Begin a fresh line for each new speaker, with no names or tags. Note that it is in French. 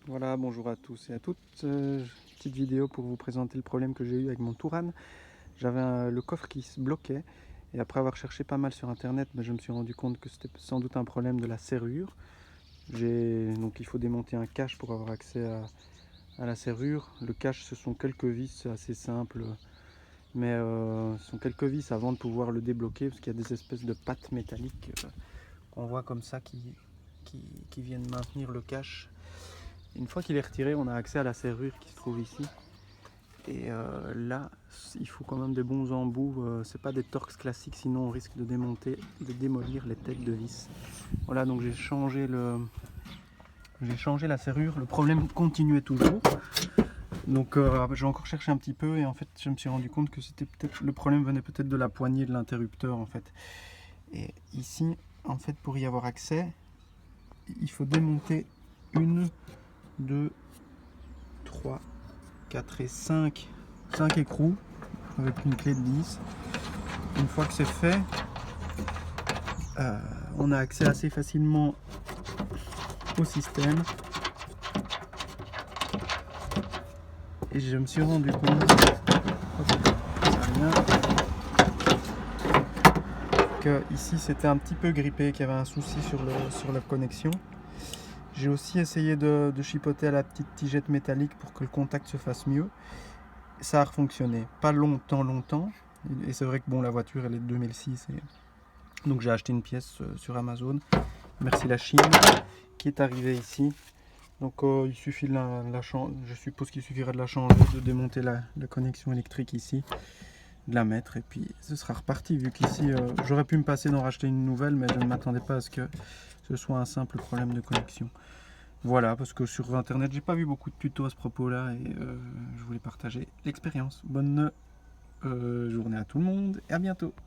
Voilà, bonjour à tous et à toutes. Petite vidéo pour vous présenter le problème que j'ai eu avec mon Touran. J'avais le coffre qui se bloquait et après avoir cherché pas mal sur internet, je me suis rendu compte que c'était sans doute un problème de la serrure. Donc il faut démonter un cache pour avoir accès à la serrure. Le cache, ce sont quelques vis assez simples, mais ce sont quelques vis avant de pouvoir le débloquer parce qu'il y a des espèces de pattes métalliques qu'on voit comme ça qui viennent maintenir le cache. Une fois qu'il est retiré, on a accès à la serrure qui se trouve ici. Et là, il faut quand même des bons embouts. C'est pas des Torx classiques, sinon on risque de démolir les têtes de vis. Voilà, donc j'ai changé la serrure. Le problème continuait toujours. Donc j'ai encore cherché un petit peu et en fait je me suis rendu compte que le problème venait peut-être de la poignée de l'interrupteur en fait. Et ici, en fait, pour y avoir accès, il faut démonter 1, 2, 3, 4 et 5 écrous avec une clé de 10. Une fois que c'est fait, on a accès assez facilement au système. Et je me suis rendu compte que ici c'était un petit peu grippé, qu'il y avait un souci sur la connexion. J'ai aussi essayé de chipoter à la petite tigette métallique pour que le contact se fasse mieux. Ça a fonctionné, pas longtemps. Et c'est vrai que bon, la voiture elle est de 2006 et donc j'ai acheté une pièce sur Amazon. Merci la Chine, qui est arrivée ici. Donc il suffit de la changer. Je suppose qu'il suffirait de la changer, de démonter la connexion électrique ici, de la mettre et puis ce sera reparti. Vu qu'ici j'aurais pu me passer d'en racheter une nouvelle, mais je ne m'attendais pas à ce que ce soit un simple problème de connexion. Voilà, parce que sur internet j'ai pas vu beaucoup de tutos à ce propos là et je voulais partager l'expérience. Bonne journée à tout le monde et à bientôt.